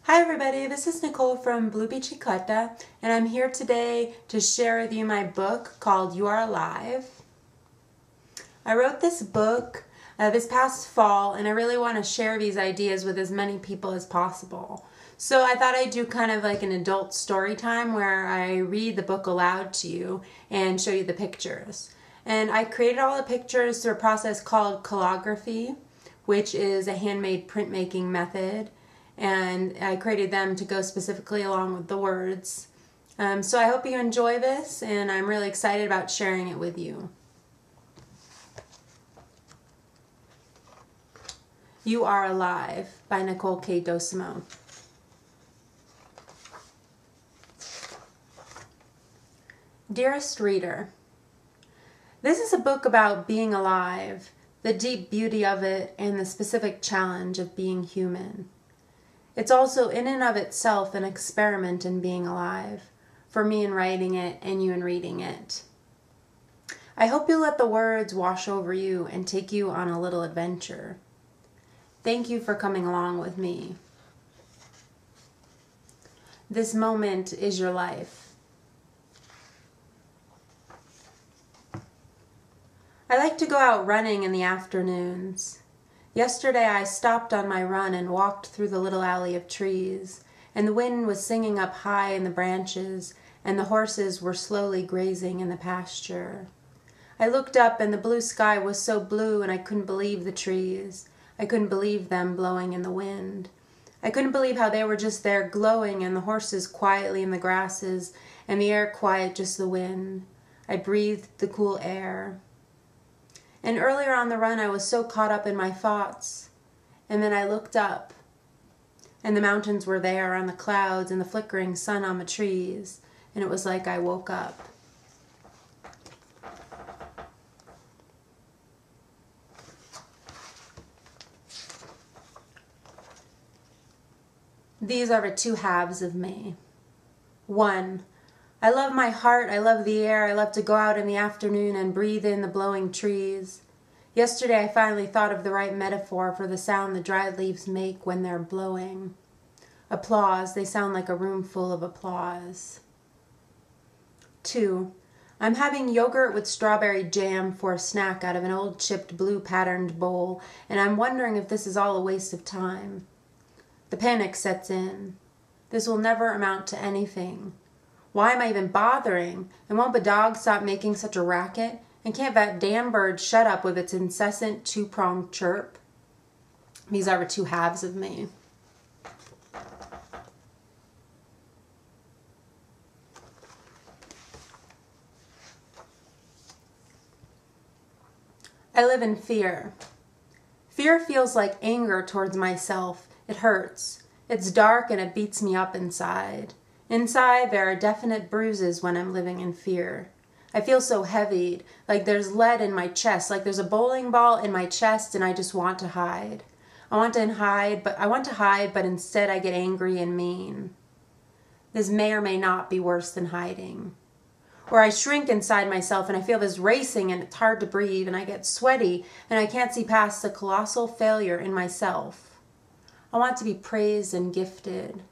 Hi everybody, this is Nicole from Blue Bicicleta, and I'm here today to share with you my book called You Are Alive. I wrote this book this past fall, and I really want to share these ideas with as many people as possible. So I thought I'd do kind of like an adult story time where I read the book aloud to you and show you the pictures. And I created all the pictures through a process called calligraphy, which is a handmade printmaking method. And I created them to go specifically along with the words. So I hope you enjoy this, and I'm really excited about sharing it with you. You Are Alive by Nicole K. Docimo. Dearest reader, this is a book about being alive, the deep beauty of it, and the specific challenge of being human. It's also in and of itself an experiment in being alive, for me in writing it and you in reading it. I hope you'll let the words wash over you and take you on a little adventure. Thank you for coming along with me. This moment is your life. I like to go out running in the afternoons. Yesterday I stopped on my run and walked through the little alley of trees, and the wind was singing up high in the branches, and the horses were slowly grazing in the pasture. I looked up, and the blue sky was so blue, and I couldn't believe the trees. I couldn't believe them blowing in the wind. I couldn't believe how they were just there glowing, and the horses quietly in the grasses, and the air quiet, just the wind. I breathed the cool air. And earlier on the run, I was so caught up in my thoughts. And then I looked up, and the mountains were there on the clouds and the flickering sun on the trees, and it was like I woke up. These are the two halves of me. 1. I love my heart, I love the air, I love to go out in the afternoon and breathe in the blowing trees. Yesterday I finally thought of the right metaphor for the sound the dried leaves make when they're blowing. Applause, they sound like a room full of applause. 2. I'm having yogurt with strawberry jam for a snack out of an old chipped blue patterned bowl, and I'm wondering if this is all a waste of time. The panic sets in. This will never amount to anything. Why am I even bothering? And won't the dog stop making such a racket? And can't that damn bird shut up with its incessant two-pronged chirp? These are the two halves of me. I live in fear. Fear feels like anger towards myself. It hurts. It's dark and it beats me up inside. Inside, there are definite bruises when I'm living in fear. I feel so heavy, like there's lead in my chest, like there's a bowling ball in my chest, and I just want to hide. I want to hide, but instead I get angry and mean. This may or may not be worse than hiding. Or I shrink inside myself and I feel this racing and it's hard to breathe, and I get sweaty and I can't see past the colossal failure in myself. I want to be praised and gifted.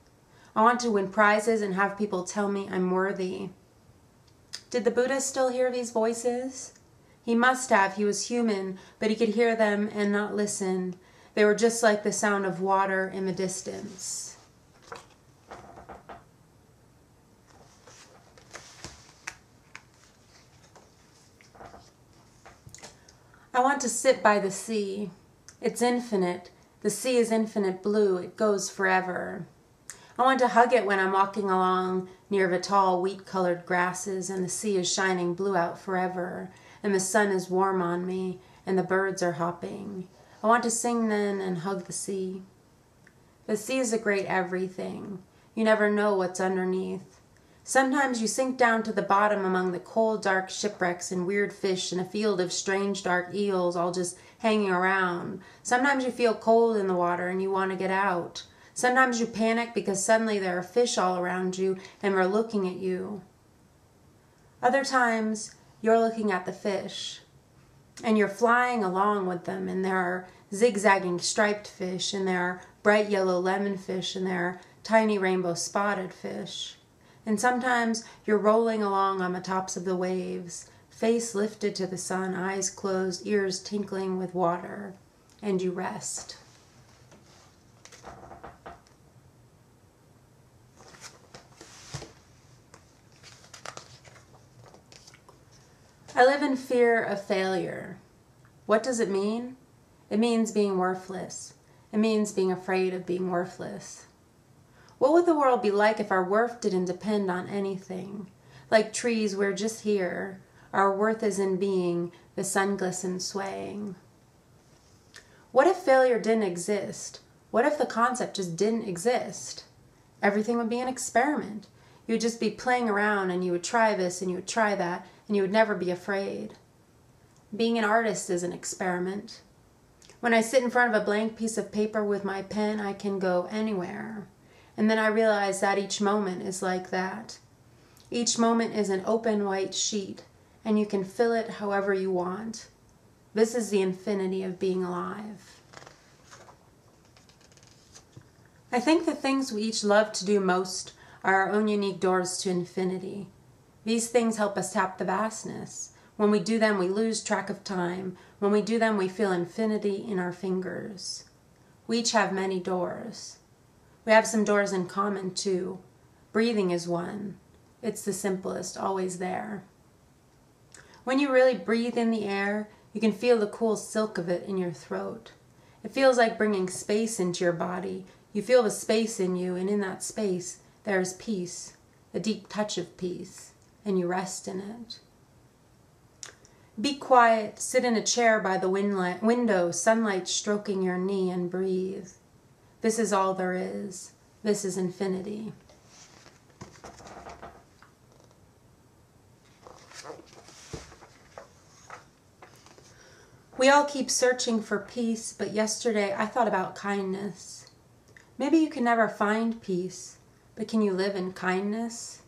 I want to win prizes and have people tell me I'm worthy. Did the Buddha still hear these voices? He must have. He was human, but he could hear them and not listen. They were just like the sound of water in the distance. I want to sit by the sea. It's infinite. The sea is infinite blue. It goes forever. I want to hug it when I'm walking along near the tall wheat-colored grasses, and the sea is shining blue out forever, and the sun is warm on me, and the birds are hopping. I want to sing then and hug the sea. The sea is a great everything. You never know what's underneath. Sometimes you sink down to the bottom among the cold, dark shipwrecks and weird fish in a field of strange, dark eels all just hanging around. Sometimes you feel cold in the water and you want to get out. Sometimes you panic because suddenly there are fish all around you and they're looking at you. Other times, you're looking at the fish, and you're flying along with them, and there are zigzagging striped fish, and there are bright yellow lemon fish, and there are tiny rainbow spotted fish. And sometimes you're rolling along on the tops of the waves, face lifted to the sun, eyes closed, ears tinkling with water, and you rest. I live in fear of failure. What does it mean? It means being worthless. It means being afraid of being worthless. What would the world be like if our worth didn't depend on anything? Like trees, we're just here. Our worth is in being, the sun glistens swaying. What if failure didn't exist? What if the concept just didn't exist? Everything would be an experiment. You would just be playing around, and you would try this and you would try that, and you would never be afraid. Being an artist is an experiment. When I sit in front of a blank piece of paper with my pen, I can go anywhere. And then I realize that each moment is like that. Each moment is an open white sheet, and you can fill it however you want. This is the infinity of being alive. I think the things we each love to do most are our own unique doors to infinity. These things help us tap the vastness. When we do them, we lose track of time. When we do them, we feel infinity in our fingers. We each have many doors. We have some doors in common, too. Breathing is one. It's the simplest, always there. When you really breathe in the air, you can feel the cool silk of it in your throat. It feels like bringing space into your body. You feel the space in you, and in that space, there is peace, a deep touch of peace, and you rest in it. Be quiet, sit in a chair by the window, sunlight stroking your knee, and breathe. This is all there is. This is infinity. We all keep searching for peace, but yesterday I thought about kindness. Maybe you can never find peace, but can you live in kindness?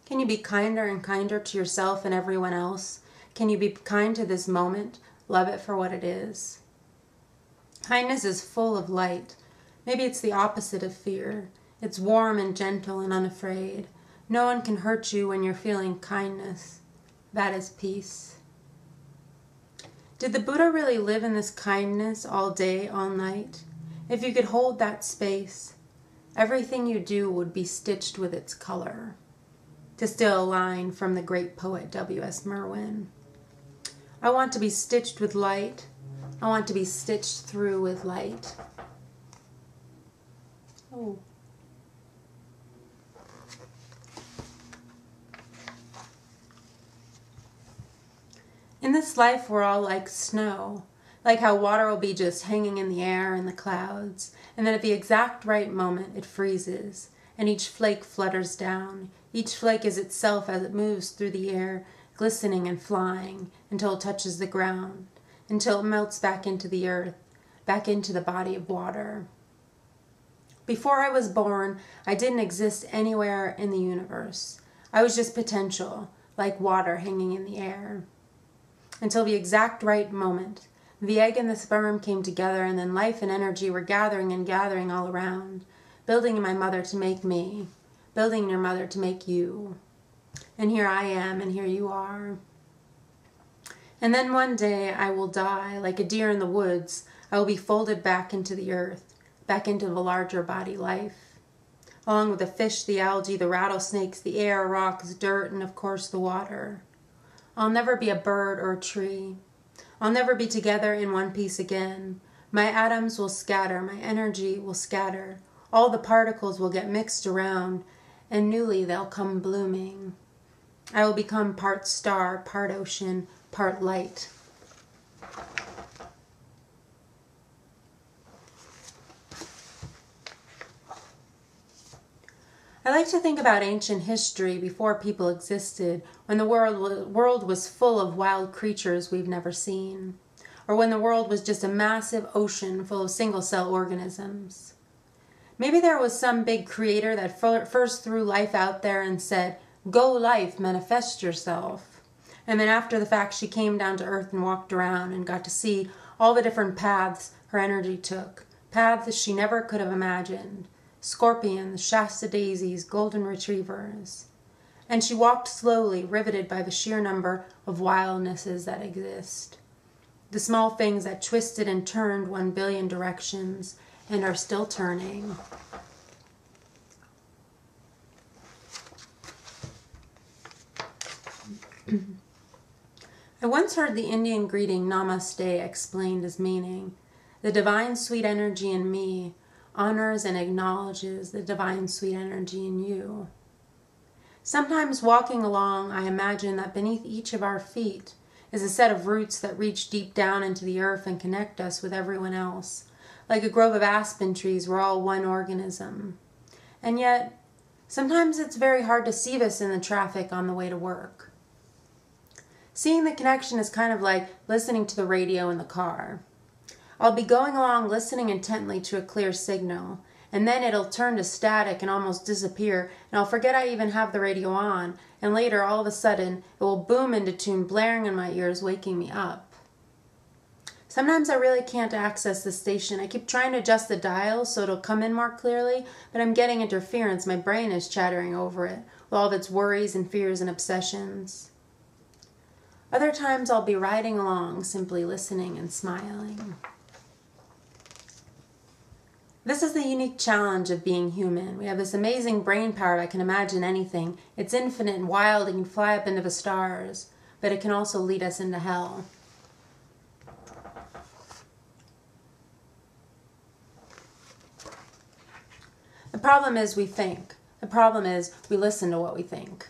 Can you be kinder and kinder to yourself and everyone else? Can you be kind to this moment, love it for what it is? Kindness is full of light. Maybe it's the opposite of fear. It's warm and gentle and unafraid. No one can hurt you when you're feeling kindness. That is peace. Did the Buddha really live in this kindness all day, all night? If you could hold that space, everything you do would be stitched with its color. To steal a line from the great poet W.S. Merwin. I want to be stitched with light. I want to be stitched through with light. Oh. In this life, we're all like snow, like how water will be just hanging in the air and the clouds, and then at the exact right moment, it freezes, and each flake flutters down. Each flake is itself as it moves through the air, glistening and flying, until it touches the ground, until it melts back into the earth, back into the body of water. Before I was born, I didn't exist anywhere in the universe. I was just potential, like water hanging in the air. Until the exact right moment, the egg and the sperm came together, and then life and energy were gathering and gathering all around, building in my mother to make me, building in your mother to make you. And here I am, and here you are. And then one day I will die, like a deer in the woods. I will be folded back into the earth, back into the larger body life, along with the fish, the algae, the rattlesnakes, the air, rocks, dirt, and of course the water. I'll never be a bird or a tree. I'll never be together in one piece again. My atoms will scatter, my energy will scatter. All the particles will get mixed around, and newly they'll come blooming. I will become part star, part ocean, part light. I like to think about ancient history before people existed, when the world was full of wild creatures we've never seen, or when the world was just a massive ocean full of single-cell organisms. Maybe there was some big creator that first threw life out there and said, "Go life, manifest yourself." And then after the fact, she came down to earth and walked around and got to see all the different paths her energy took, paths she never could have imagined. scorpions, Shasta daisies, golden retrievers. And she walked slowly, riveted by the sheer number of wildnesses that exist. The small things that twisted and turned 1 billion directions and are still turning. I once heard the Indian greeting Namaste explained as meaning, the divine sweet energy in me honors and acknowledges the divine sweet energy in you. Sometimes walking along, I imagine that beneath each of our feet is a set of roots that reach deep down into the earth and connect us with everyone else. Like a grove of aspen trees, we're all one organism. And yet, sometimes it's very hard to see this in the traffic on the way to work. Seeing the connection is kind of like listening to the radio in the car. I'll be going along listening intently to a clear signal, and then it'll turn to static and almost disappear, and I'll forget I even have the radio on, and later, all of a sudden, it will boom into tune, blaring in my ears, waking me up. Sometimes I really can't access the station. I keep trying to adjust the dial so it'll come in more clearly, but I'm getting interference. My brain is chattering over it, with all of its worries and fears and obsessions. Other times I'll be riding along, simply listening and smiling. This is the unique challenge of being human. We have this amazing brain power that can imagine anything. It's infinite and wild and can fly up into the stars, but it can also lead us into hell. The problem is we think. The problem is we listen to what we think.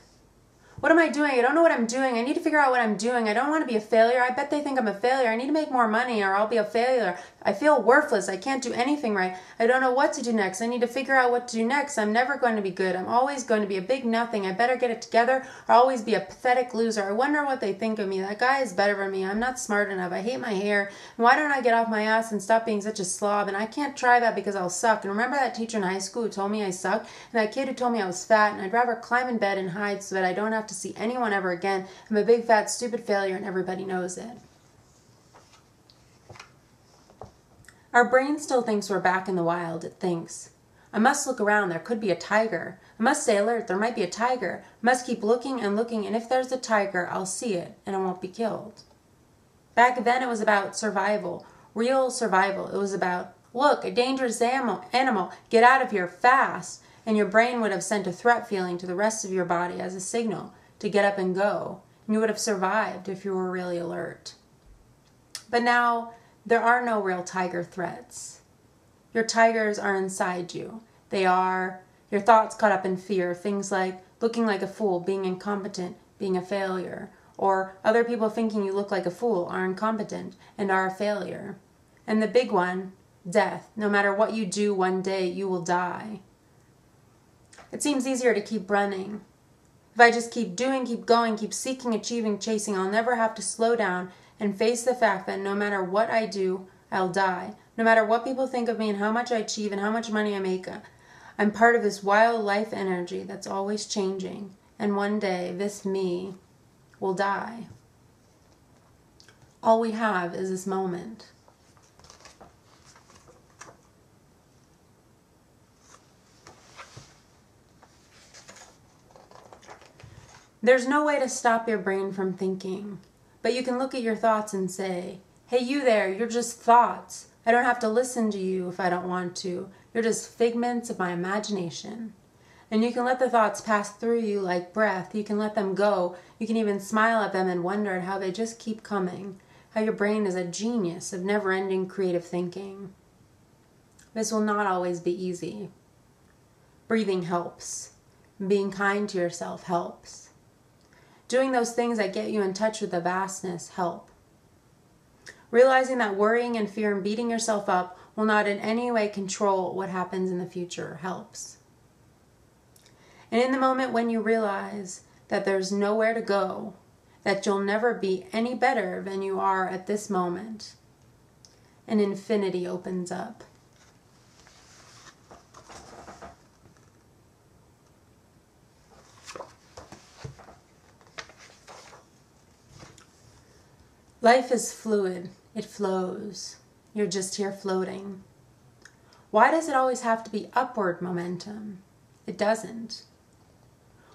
What am I doing? I don't know what I'm doing. I need to figure out what I'm doing. I don't want to be a failure. I bet they think I'm a failure. I need to make more money or I'll be a failure. I feel worthless. I can't do anything right. I don't know what to do next. I need to figure out what to do next. I'm never going to be good. I'm always going to be a big nothing. I better get it together or I'll always be a pathetic loser. I wonder what they think of me. That guy is better than me. I'm not smart enough. I hate my hair. And why don't I get off my ass and stop being such a slob? And I can't try that because I'll suck. And remember that teacher in high school who told me I sucked? And that kid who told me I was fat? And I'd rather climb in bed and hide so that I don't have to see anyone ever again. I'm a big fat stupid failure and everybody knows it. Our brain still thinks we're back in the wild. It thinks, I must look around. There could be a tiger. I must stay alert. There might be a tiger. I must keep looking and looking, and if there's a tiger, I'll see it and I won't be killed. Back then it was about survival, real survival. It was about, look, a dangerous animal, get out of here fast. And your brain would have sent a threat feeling to the rest of your body as a signal to get up and go. And you would have survived if you were really alert. But now, there are no real tiger threats. Your tigers are inside you. They are your thoughts caught up in fear, things like looking like a fool, being incompetent, being a failure, or other people thinking you look like a fool, are incompetent, and are a failure. And the big one, death. No matter what you do, one day you will die. It seems easier to keep running. If I just keep doing, keep going, keep seeking, achieving, chasing, I'll never have to slow down and face the fact that no matter what I do, I'll die. No matter what people think of me and how much I achieve and how much money I make, I'm part of this wild life energy that's always changing. And one day, this me will die. All we have is this moment. There's no way to stop your brain from thinking, but you can look at your thoughts and say, hey, you there, you're just thoughts. I don't have to listen to you if I don't want to. You're just figments of my imagination. And you can let the thoughts pass through you like breath. You can let them go. You can even smile at them and wonder at how they just keep coming, how your brain is a genius of never-ending creative thinking. This will not always be easy. Breathing helps. Being kind to yourself helps. Doing those things that get you in touch with the vastness help. Realizing that worrying and fear and beating yourself up will not in any way control what happens in the future helps. And in the moment when you realize that there's nowhere to go, that you'll never be any better than you are at this moment, an infinity opens up. Life is fluid. It flows. You're just here floating. Why does it always have to be upward momentum? It doesn't.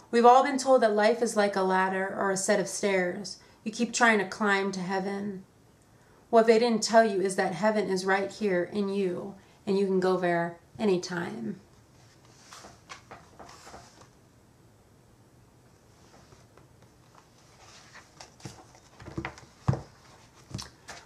We've all been told that life is like a ladder or a set of stairs. You keep trying to climb to heaven. What they didn't tell you is that heaven is right here in you, and you can go there anytime.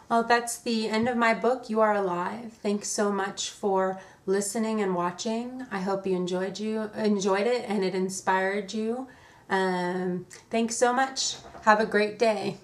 Well, that's the end of my book, You Are Alive. Thanks so much for listening and watching. I hope you enjoyed it and it inspired you. Thanks so much. Have a great day.